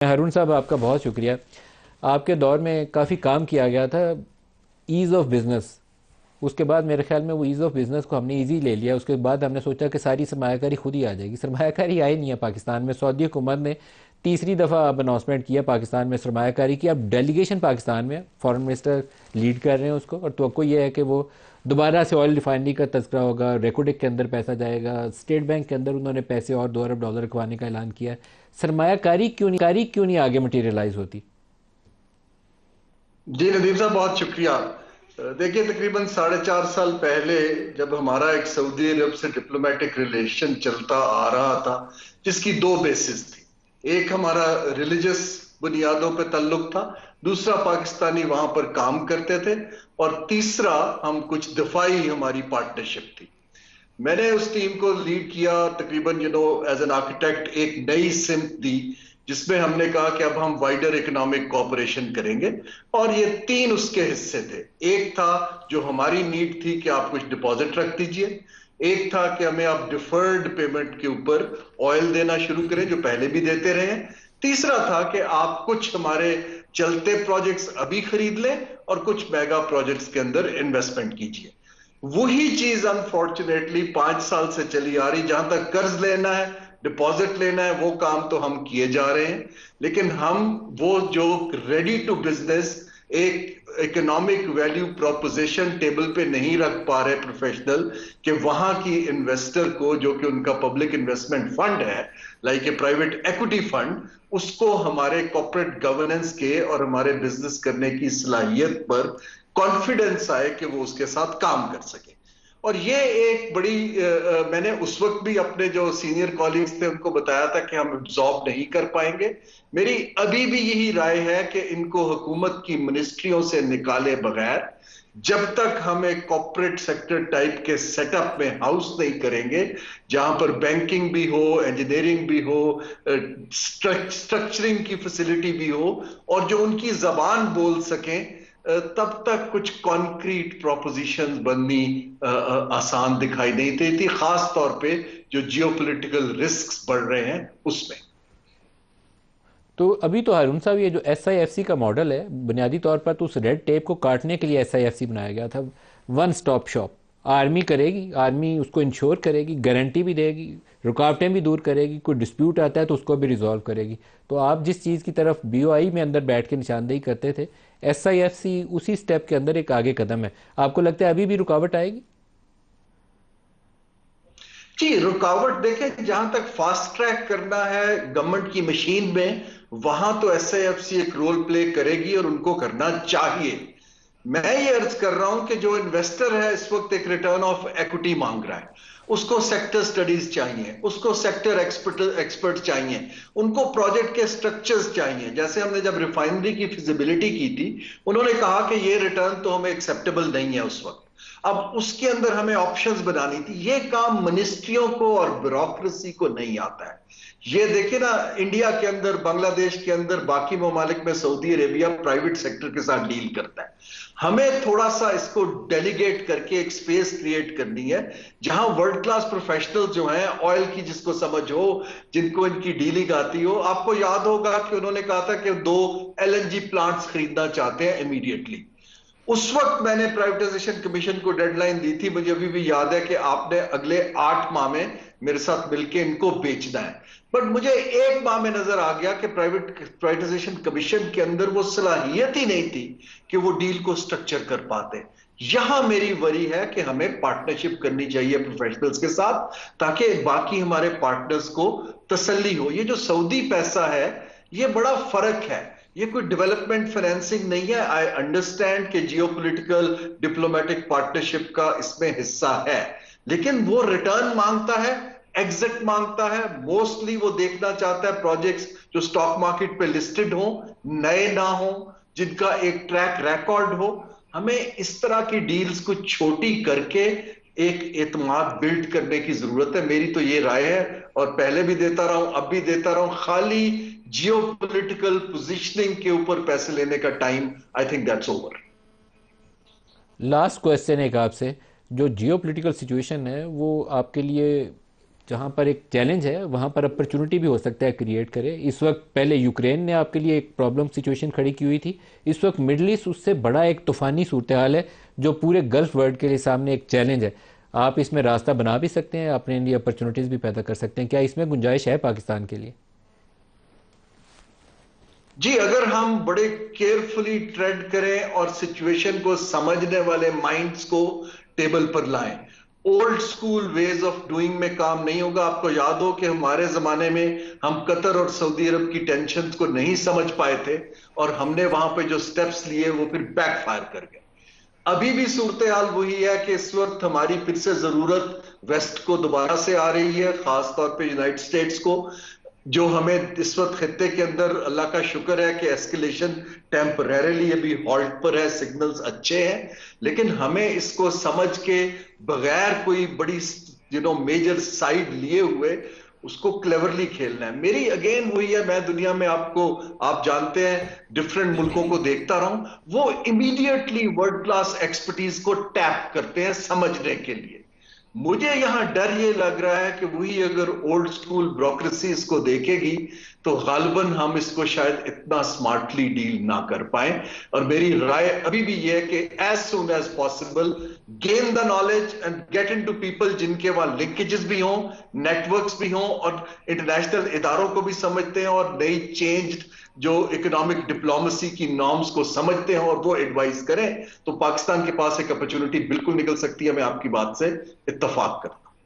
हारून साहब, आपका बहुत शुक्रिया। आपके दौर में काफ़ी काम किया गया था ईज़ ऑफ बिज़नेस। उसके बाद मेरे ख्याल में वो ईज़ ऑफ बिज़नेस को हमने ईजी ले लिया। उसके बाद हमने सोचा कि सारी सरमायाकारी खुद ही आ जाएगी। सरमायाकारी आई नहीं है पाकिस्तान में। सऊदी हुकूमत ने तीसरी दफ़ा अब अनाउंसमेंट किया पाकिस्तान में सरमायाकारी की। अब डेलीगेशन पाकिस्तान में, फॉरेन मिनिस्टर लीड कर रहे हैं उसको, और तो ये है कि वो दोबारा से ऑयल रिफाइनरी का तस्करा होगा, रेकोडिक के अंदर पैसा जाएगा, स्टेट बैंक के अंदर उन्होंने पैसे और $2 अरब रखवाने का ऐलान किया है। सरमायाकारी क्यों नहीं आगे मटीरियलाइज होती? जी नदीम साहब, बहुत शुक्रिया। देखिए, तकरीबन 4.5 साल पहले जब हमारा एक सऊदी अरब से डिप्लोमेटिक रिलेशन चलता आ रहा था, जिसकी दो बेसिस थी। एक हमारा रिलीजियस बुनियादों पे ताल्लुक था, दूसरा पाकिस्तानी वहां पर काम करते थे, और तीसरा हम कुछ दफाई हमारी पार्टनरशिप थी। मैंने उस टीम को लीड किया, तकरीबन एज एन आर्किटेक्ट एक नई सिमत दी, जिसमें हमने कहा कि अब हम वाइडर इकोनॉमिक कोऑपरेशन करेंगे। और ये तीन उसके हिस्से थे। एक था जो हमारी नीड थी कि आप कुछ डिपॉजिट रख दीजिए। एक था कि हमें आप डिफर्ड पेमेंट के ऊपर ऑयल देना शुरू करें, जो पहले भी देते रहे हैं। तीसरा था कि आप कुछ हमारे चलते प्रोजेक्ट्स अभी खरीद लें और कुछ मेगा प्रोजेक्ट्स के अंदर इन्वेस्टमेंट कीजिए। वही चीज अनफॉर्चुनेटली 5 साल से चली आ रही। जहां तक कर्ज लेना है, डिपॉजिट लेना है, वो काम तो हम किए जा रहे हैं, लेकिन हम वो जो रेडी टू बिजनेस एक इकोनॉमिक वैल्यू प्रोपोजिशन टेबल पे नहीं रख पा रहे प्रोफेशनल, कि वहां की इन्वेस्टर को, जो कि उनका पब्लिक इन्वेस्टमेंट फंड है, like a private equity fund, उसको हमारे कॉर्पोरेट गवर्नेंस के और हमारे बिजनेस करने की सलाहियत पर कॉन्फिडेंस आए कि वो उसके साथ काम कर सके। और ये एक बड़ी मैंने उस वक्त भी अपने जो सीनियर कॉलीग्स थे उनको बताया था कि हम एब्जॉर्ब नहीं कर पाएंगे। मेरी अभी भी यही राय है कि इनको हुकूमत की मिनिस्ट्रियों से निकाले बगैर, जब तक हम एक कॉर्पोरेट सेक्टर टाइप के सेटअप में हाउस नहीं करेंगे, जहां पर बैंकिंग भी हो, इंजीनियरिंग भी हो, स्ट्रक्चरिंग की फैसिलिटी भी हो, और जो उनकी जबान बोल सकें, तब तक कुछ कॉन्क्रीट प्रोपोजिशंस बननी आसान दिखाई नहीं देती, खास तौर पे जो जियोपॉलिटिकल रिस्क्स बढ़ रहे हैं उसमें। तो अभी तो हारून साहब, ये जो SIFC का मॉडल है, बुनियादी तौर पर तो उस रेड टेप को काटने के लिए SIFC बनाया गया था। वन स्टॉप शॉप आर्मी करेगी, आर्मी उसको इंश्योर करेगी, गारंटी भी देगी, रुकावटें भी दूर करेगी, कोई डिस्प्यूट आता है तो उसको भी रिजॉल्व करेगी। तो आप जिस चीज़ की तरफ BOI में अंदर बैठ के निशानदेही करते थे, SIFC उसी स्टेप के अंदर एक आगे कदम है। आपको लगता है अभी भी रुकावट आएगी? जी, रुकावट देखें, जहां तक फास्ट ट्रैक करना है गवर्नमेंट की मशीन में, वहां तो SIFC एक रोल प्ले करेगी और उनको करना चाहिए। मैं ये अर्ज कर रहा हूं कि जो इन्वेस्टर है इस वक्त एक रिटर्न ऑफ इक्विटी मांग रहा है, उसको सेक्टर स्टडीज चाहिए, उसको सेक्टर एक्सपर्ट चाहिए, उनको प्रोजेक्ट के स्ट्रक्चर्स चाहिए। जैसे हमने जब रिफाइनरी की फिजिबिलिटी की थी, उन्होंने कहा कि ये रिटर्न तो हमें एक्सेप्टेबल नहीं है उस वक्त। अब उसके अंदर हमें ऑप्शंस बनानी थी। ये काम मिनिस्ट्रियों को और ब्यूरोक्रेसी को नहीं आता है। ये देखिए ना, इंडिया के अंदर, बांग्लादेश के अंदर, बाकी ममालिक में सऊदी अरेबिया प्राइवेट सेक्टर के साथ डील करता है। हमें थोड़ा सा इसको डेलीगेट करके एक स्पेस क्रिएट करनी है, जहां वर्ल्ड क्लास प्रोफेशनल जो हैं, ऑयल की जिसको समझ हो, जिनको इनकी डीलिंग आती हो। आपको याद होगा कि उन्होंने कहा था कि 2 LNG प्लांट्स खरीदना चाहते हैं इमीडिएटली। उस वक्त मैंने प्राइवेटाइजेशन कमीशन को डेडलाइन दी थी, मुझे अभी भी याद है कि आपने अगले 8 माह में मेरे साथ मिलकर इनको बेचना है। बट मुझे 1 माह में नजर आ गया कि प्राइवेटाइजेशन कमीशन के अंदर वो सलाहियत ही नहीं थी कि वो डील को स्ट्रक्चर कर पाते। यहां मेरी वरी है कि हमें पार्टनरशिप करनी चाहिए प्रोफेशनल्स के साथ, ताकि बाकी हमारे पार्टनर्स को तसल्ली हो। ये जो सऊदी पैसा है, ये बड़ा फर्क है। ये कोई डेवलपमेंट फाइनेंसिंग नहीं है। आई अंडरस्टैंड कि जियोपॉलिटिकल डिप्लोमेटिक पार्टनरशिप का इसमें हिस्सा है, लेकिन वो रिटर्न मांगता है, एग्जिट मांगता है। मोस्टली वो देखना चाहता है प्रोजेक्ट्स जो स्टॉक मार्केट पे लिस्टेड हो, नए ना हो, जिनका एक ट्रैक रिकॉर्ड हो। हमें इस तरह की डील्स को छोटी करके एक एतमाद बिल्ड करने की जरूरत है। मेरी तो ये राय है, और पहले भी देता रहा हूं, अब भी देता रहा हूं। खाली जियोपॉलिटिकल पोजीशनिंग के ऊपर पैसे लेने का time, I think that's over. Last question एक आपसे, जो जियोपॉलिटिकल सिचुएशन है वो आपके लिए जहाँ पर एक चैलेंज है वहाँ पर अपॉर्चुनिटी भी हो सकता है क्रिएट करे। इस वक्त पहले यूक्रेन ने आपके लिए एक प्रॉब्लम सिचुएशन खड़ी की हुई थी, इस वक्त मिडल ईस्ट उससे बड़ा एक तूफानी सूरत हाल है जो पूरे गल्फ वर्ल्ड के लिए सामने एक चैलेंज है। आप इसमें रास्ता बना भी सकते हैं, अपने लिए अपॉर्चुनिटीज़ भी पैदा कर सकते हैं। क्या इसमें गुंजाइश है पाकिस्तान के लिए? जी, अगर हम बड़े केयरफुली ट्रेड करें और सिचुएशन को समझने वाले माइंड्स को टेबल पर लाएं, old school ways of doing में काम नहीं होगा। आपको याद हो कि हमारे जमाने में हम कतर और सऊदी अरब की टेंशन को नहीं समझ पाए थे और हमने वहां पे जो स्टेप्स लिए वो फिर बैकफायर कर गए। अभी भी सूरत हाल वही है कि इस वक्त हमारी फिर से जरूरत वेस्ट को दोबारा से आ रही है, खासतौर पे यूनाइटेड स्टेट्स को, जो हमें इस वक्त खत्ते के अंदर अल्लाह का शुक्र है कि एस्केलेशन टेम्परेरीली अभी हॉल्ट पर है, सिग्नल्स अच्छे हैं, लेकिन हमें इसको समझ के बगैर कोई बड़ी मेजर साइड लिए हुए उसको क्लेवरली खेलना है। मेरी अगेन वही है, मैं दुनिया में आप जानते हैं डिफरेंट मुल्कों को देखता रहा हूं, वो इमीडिएटली वर्ल्ड क्लास एक्सपर्टीज को टैप करते हैं समझने के लिए। मुझे यहां डर ये लग रहा है कि वही अगर ओल्ड स्कूल ब्यूरोक्रेसी इसको देखेगी तो गालिबन हम इसको शायद इतना स्मार्टली डील ना कर पाए। और मेरी राय अभी भी यह है कि as soon as possible gain the knowledge and get into people जिनके वहां लिंकेजेस भी हों, नेटवर्क्स भी हों और इंटरनेशनल इदारों को भी समझते हैं और नई चेंज्ड जो इकोनॉमिक डिप्लोमेसी की नॉर्म्स को समझते हैं और वो एडवाइस करें, तो पाकिस्तान के पास एक अपॉर्चुनिटी बिल्कुल निकल सकती है। मैं आपकी बात से इत्तेफाक करता हूं।